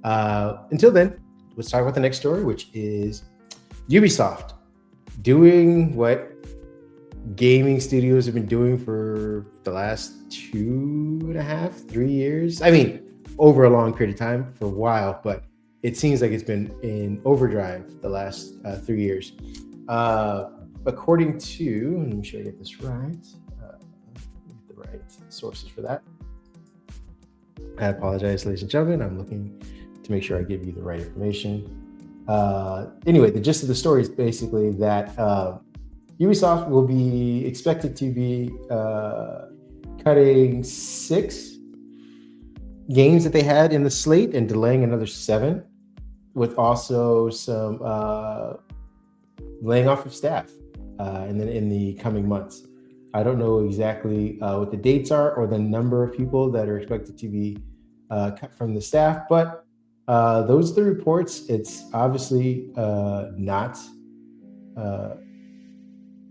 Until then, let's talk about the next story, which is Ubisoft doing what gaming studios have been doing for the last 2.5, 3 years. I mean, over a long period of time for a while, but it seems like it's been in overdrive the last 3 years. According to, let me make sure I get this right, get the right sources for that. I apologize, ladies and gentlemen. I'm looking to make sure I give you the right information. Anyway, the gist of the story is basically that Ubisoft will be expected to be cutting 6 games that they had in the slate and delaying another 7, with also some laying off of staff and then in the coming months. I don't know exactly what the dates are or the number of people that are expected to be cut from the staff, but those are the reports. It's obviously not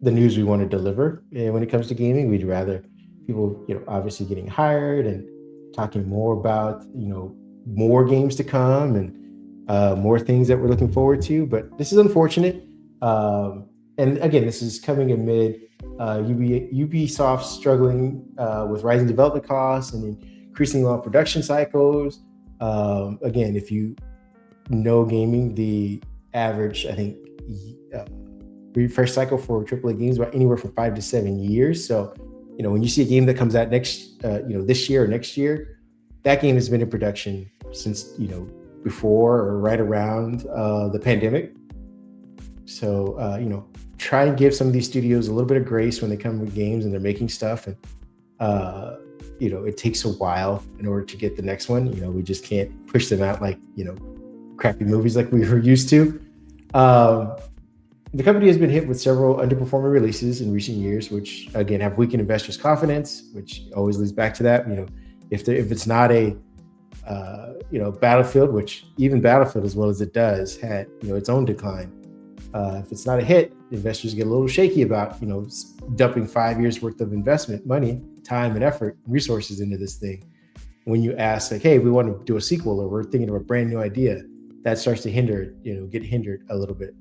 the news we want to deliver. And when it comes to gaming, we'd rather people, obviously getting hired and talking more about, more games to come and more things that we're looking forward to. But this is unfortunate. And again, this is coming amid Ubisoft struggling with rising development costs and increasing long production cycles. Again, if you know gaming, the average, I think, refresh cycle for AAA games about anywhere from 5 to 7 years. So, when you see a game that comes out this year or next year, that game has been in production since, before or right around the pandemic. So, try and give some of these studios a little bit of grace when they come with games and they're making stuff. And, it takes a while in order to get the next one. We just can't push them out like, crappy movies like we were used to. The company has been hit with several underperforming releases in recent years, which again have weakened investors' confidence, which always leads back to that. If it's not a Battlefield, which even Battlefield, as well as it does, had its own decline. If it's not a hit, investors get a little shaky about dumping 5 years worth of investment, money, time, and effort, resources into this thing. When you ask like, hey, we want to do a sequel or we're thinking of a brand new idea, that starts to get hindered a little bit.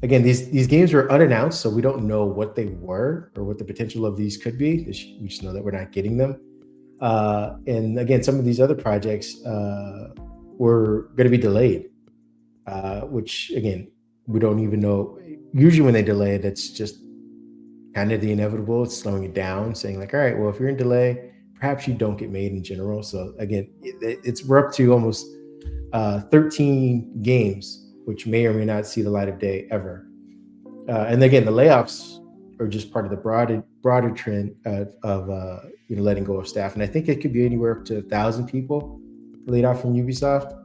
Again, these games were unannounced, so we don't know what they were or what the potential of these could be. We just know that we're not getting them. And again, some of these other projects were going to be delayed, which again, we don't even know. Usually when they delay it, it's just kind of the inevitable. It's slowing it down, saying like, all right, well, if you're in delay, perhaps you don't get made in general. So again, we're up to almost 13 games, which may or may not see the light of day ever. And again, the layoffs are just part of the broader trend of letting go of staff. And I think it could be anywhere up to 1,000 people laid off from Ubisoft.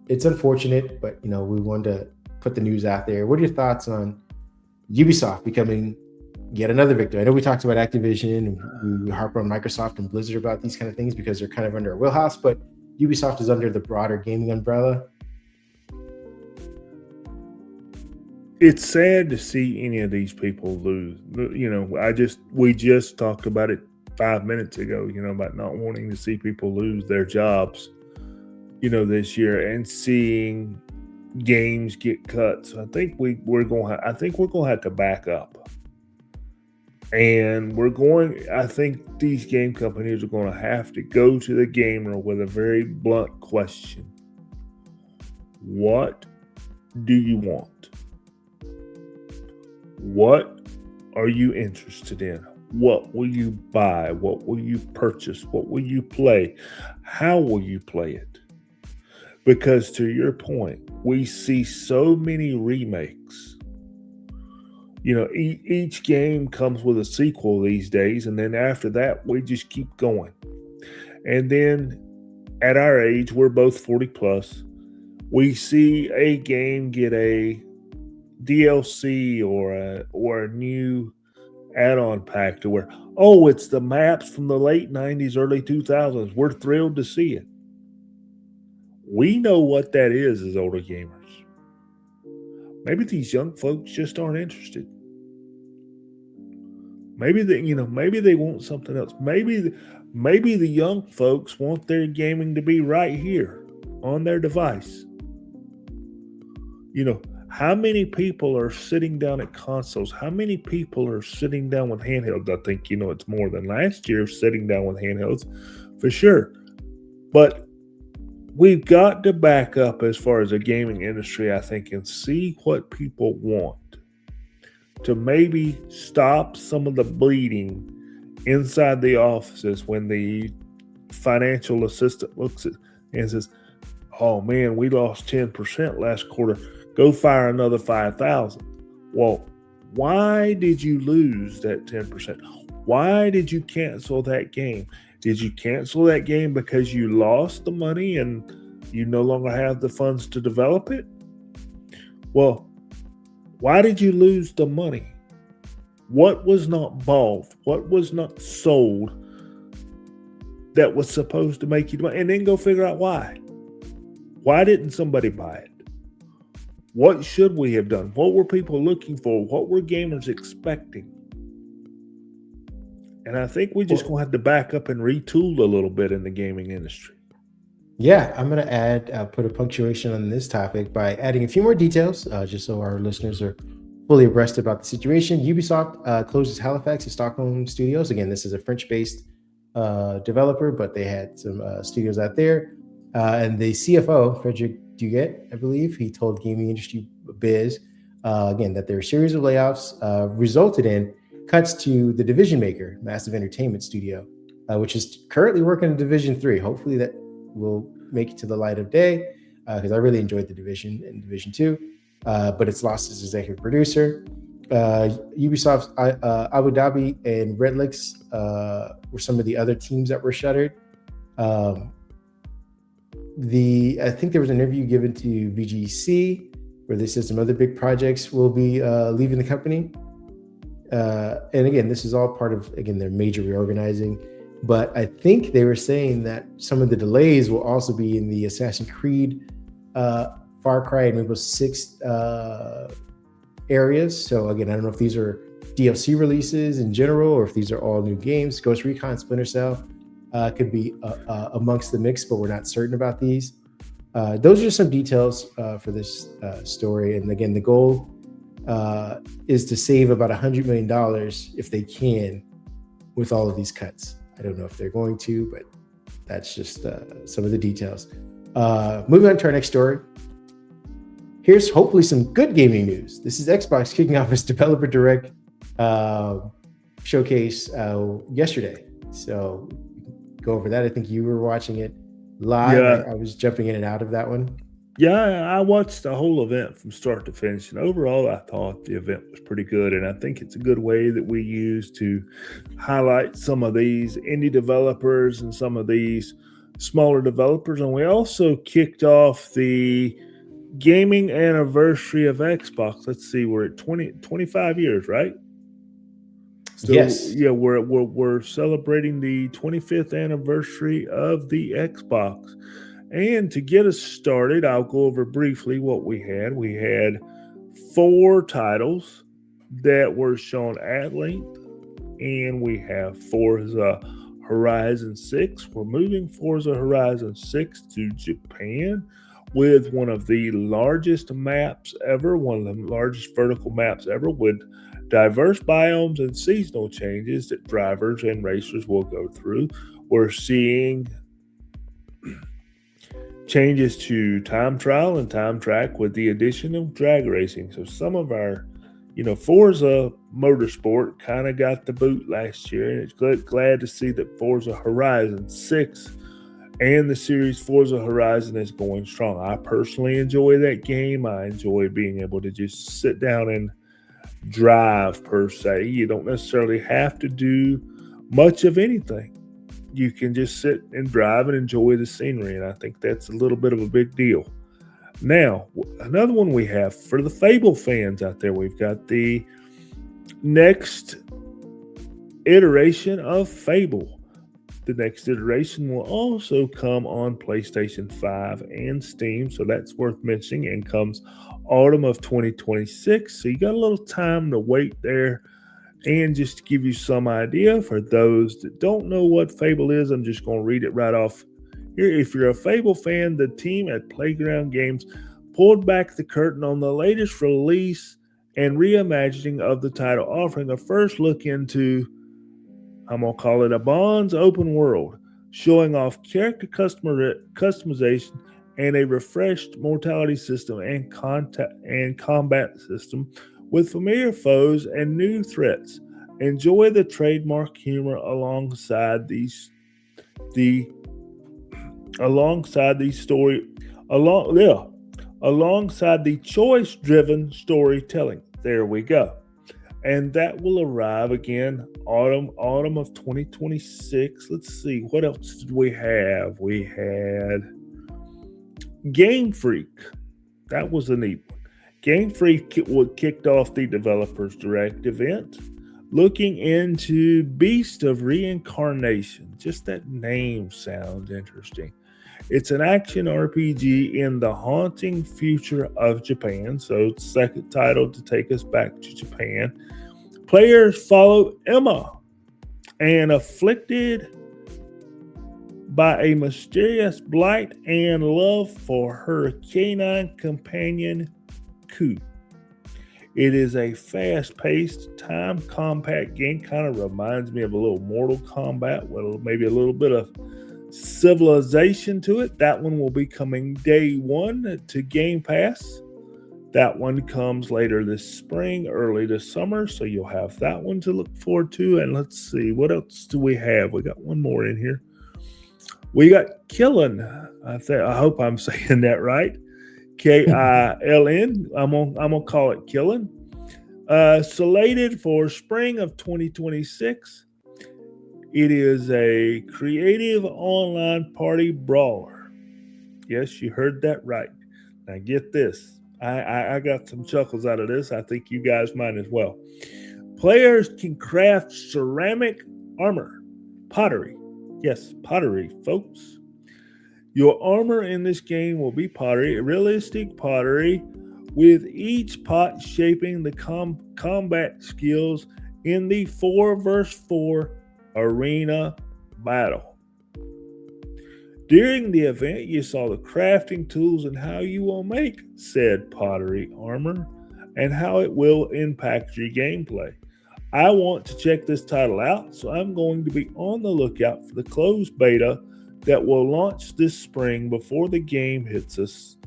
It's unfortunate, but we wanted to put the news out there. What are your thoughts on Ubisoft becoming yet another victim? I know we talked about Activision and we harp on Microsoft and Blizzard about these kind of things because they're kind of under a wheelhouse, but Ubisoft is under the broader gaming umbrella. It's sad to see any of these people lose. We just talked about it 5 minutes ago, about not wanting to see people lose their jobs, this year, and seeing games get cut. So I think we're going to have to back up. And I think these game companies are going to have to go to the gamer with a very blunt question. What do you want? What are you interested in? What will you buy? What will you purchase? What will you play? How will you play it? Because to your point, we see so many remakes. Each game comes with a sequel these days, and then after that, we just keep going. And then at our age, we're both 40 plus, we see a game get a DLC or a new add-on pack to where, it's the maps from the late 90s, early 2000s. We're thrilled to see it. We know what that is as older gamers. Maybe these young folks just aren't interested. Maybe they want something else. Maybe the young folks want their gaming to be right here on their device. How many people are sitting down at consoles? How many people are sitting down with handhelds? I think, it's more than last year sitting down with handhelds for sure. But we've got to back up as far as the gaming industry, I think, and see what people want to maybe stop some of the bleeding inside the offices when the financial assistant looks at and says, oh man, we lost 10% last quarter. Go fire another 5,000. Well, why did you lose that 10%? Why did you cancel that game? Did you cancel that game because you lost the money and you no longer have the funds to develop it? Well, why did you lose the money? What was not bought? What was not sold that was supposed to make you money? And then go figure out why. Why didn't somebody buy it? What should we have done? What were people looking for? What were gamers expecting? And I think we're just going to have to back up and retool a little bit in the gaming industry. Yeah, I'm going to put a punctuation on this topic by adding a few more details, just so our listeners are fully abreast about the situation. Ubisoft closes Halifax and Stockholm studios. Again, this is a French-based developer, but they had some studios out there. And the CFO, Frederick Duguet, I believe, he told Gaming Industry Biz, again, that their series of layoffs resulted in cuts to the division maker, Massive Entertainment Studio, which is currently working in Division 3. Hopefully that will make it to the light of day, because I really enjoyed the Division in Division 2, but it's lost its executive producer. Ubisoft Abu Dhabi and Redlix were some of the other teams that were shuttered. I think there was an interview given to VGC where they said some other big projects will be leaving the company. And again, this is all part of, their major reorganizing. But I think they were saying that some of the delays will also be in the Assassin's Creed, Far Cry, and Rainbow Six areas. So again, I don't know if these are DLC releases in general or if these are all new games. Ghost Recon, Splinter Cell could be amongst the mix, but we're not certain about these. Those are some details for this story. And again, the goal is to save about $100 million if they can with all of these cuts. I don't know if they're going to, but that's just some of the details. Moving on to our next story. Here's hopefully some good gaming news. This is Xbox kicking off its Developer Direct showcase yesterday. So go over that. I think you were watching it live. Yeah. I was jumping in and out of that one. Yeah, I watched the whole event from start to finish, and overall I thought the event was pretty good, and I think it's a good way that we use to highlight some of these indie developers and some of these smaller developers. And we also kicked off the gaming anniversary of Xbox. Let's see, we're at 25 years, right? So, yes. Yeah, we're celebrating the 25th anniversary of the Xbox. And to get us started, I'll go over briefly what we had. We had 4 titles that were shown at length, and we have Forza Horizon 6. We're moving Forza Horizon 6 to Japan with one of the largest maps ever, one of the largest vertical maps ever, with diverse biomes and seasonal changes that drivers and racers will go through. We're seeing changes to time trial and time track with the addition of drag racing. So some of our, Forza Motorsport kind of got the boot last year, and it's glad to see that Forza Horizon 6 and the series Forza Horizon is going strong. I personally enjoy that game. I enjoy being able to just sit down and drive per se. You don't necessarily have to do much of anything. You can just sit and drive and enjoy the scenery, and I think that's a little bit of a big deal. Now, another one we have for the Fable fans out there, we've got the next iteration of Fable. The next iteration will also come on PlayStation 5 and Steam, so that's worth mentioning, and comes autumn of 2026. So you got a little time to wait there And just to give you some idea, for those that don't know what Fable is, I'm just going to read it right off here. If you're a Fable fan, the team at Playground Games pulled back the curtain on the latest release and reimagining of the title, offering a first look into, I'm going to call it a Bonds open world, showing off character customization and a refreshed mortality system and combat system with familiar foes and new threats. Enjoy the trademark humor alongside the choice-driven storytelling. There we go. And that will arrive again autumn of 2026. Let's see, what else did we have? We had Game Freak. That was a neat one. Game Freak kicked off the Developers Direct event, looking into Beast of Reincarnation. Just that name sounds interesting. It's an action RPG in the haunting future of Japan. So it's the second title to take us back to Japan. Players follow Emma, and afflicted by a mysterious blight and love for her canine companion, Ku. It is a fast-paced, time-compact game. Kind of reminds me of a little Mortal Kombat with maybe a little bit of civilization to it. That one will be coming day one to Game Pass. That one comes later this spring, early this summer, so you'll have that one to look forward to. And let's see, what else do we have? We got one more in here. We got Killen. I hope I'm saying that right. Kiln. I'm gonna call it Killen. Slated for spring of 2026. It is a creative online party brawler. Yes, you heard that right. Now get this. I got some chuckles out of this. I think you guys might as well. Players can craft ceramic armor, pottery. Yes, pottery, folks. Your armor in this game will be pottery, realistic pottery, with each pot shaping the combat skills in the 4 vs 4 arena battle. During the event, you saw the crafting tools and how you will make said pottery armor and how it will impact your gameplay. I want to check this title out, so I'm going to be on the lookout for the closed beta that will launch this spring before the game hits us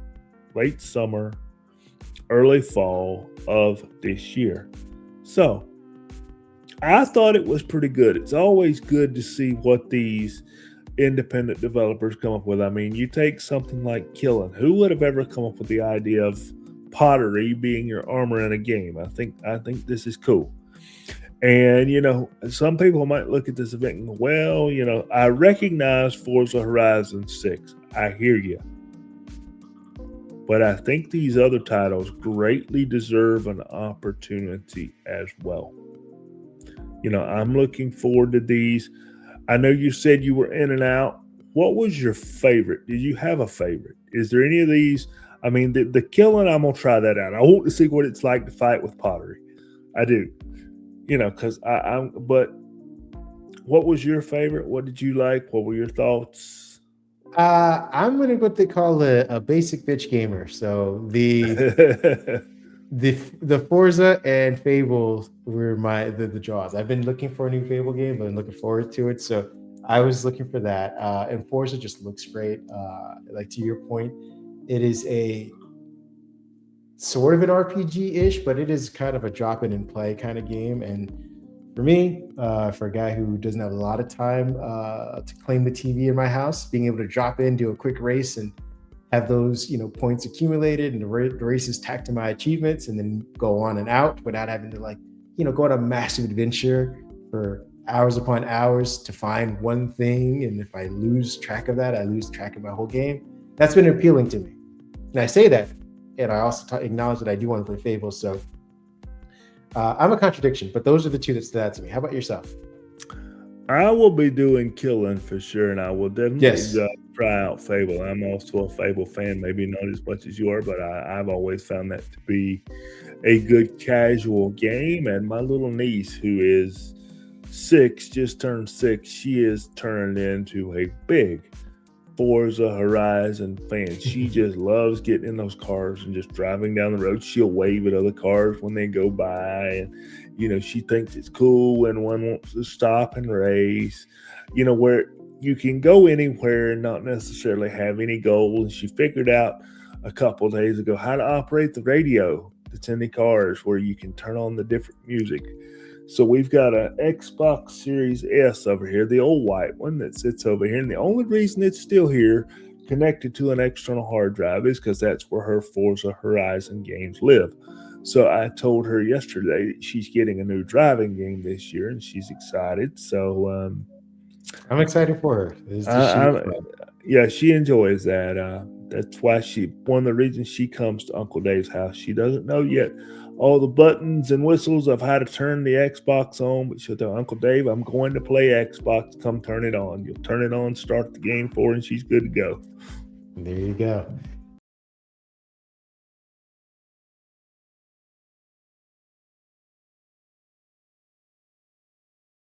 late summer, early fall of this year. So, I thought it was pretty good. It's always good to see what these independent developers come up with. I mean, you take something like Killing. Who would have ever come up with the idea of pottery being your armor in a game? I think this is cool. And, you know, some people might look at this event and go, well, you know, I recognize Forza Horizon 6. I hear you. But I think these other titles greatly deserve an opportunity as well. You know, I'm looking forward to these. I know you said you were in and out. What was your favorite? Did you have a favorite? Is there any of these? I mean, the Killing, I'm going to try that out. I want to see what it's like to fight with pottery. I do. You know, because but what was your favorite? What did you like? What were your thoughts? I'm going to go what they call a basic bitch gamer. So the Forza and Fable were the draws. I've been looking for a new Fable game, but I'm looking forward to it. So I was looking for that. And Forza just looks great. Like to your point, it is a sort of an RPG-ish, but it is kind of a drop in and play kind of game. And for me, for a guy who doesn't have a lot of time to claim the TV in my house, being able to drop in, do a quick race, and have those, you know, points accumulated and the races tacked to my achievements, and then go on and out without having to, like, you know, go on a massive adventure for hours upon hours to find one thing. And if I lose track of that, I lose track of my whole game. That's been appealing to me. And I say that, and I also acknowledge that I do want to play Fable. So I'm a contradiction, but those are the two that stood out to me. How about yourself? I will be doing Killing for sure, and I will definitely try out Fable. I'm also a Fable fan, maybe not as much as you are, but I've always found that to be a good casual game. And my little niece, who is 6, just turned 6, she is turned into a big Forza Horizon fan. She just loves getting in those cars and just driving down the road. She'll wave at other cars when they go by, and she thinks it's cool when one wants to stop and race. Where you can go anywhere and not necessarily have any goals. She figured out a couple of days ago how to operate the radio that's in the cars, where you can turn on the different music. So we've got an Xbox Series S over here, the old white one that sits over here. And the only reason it's still here, connected to an external hard drive, is because that's where her Forza Horizon games live. So I told her yesterday that she's getting a new driving game this year, and she's excited. So I'm excited for her. yeah, she enjoys that. That's why one of the reasons she comes to Uncle Dave's house. She doesn't know yet all the buttons and whistles of how to turn the Xbox on, but she'll tell Uncle Dave, I'm going to play Xbox, come turn it on. You'll turn it on, start the game for her, and she's good to go. There you go.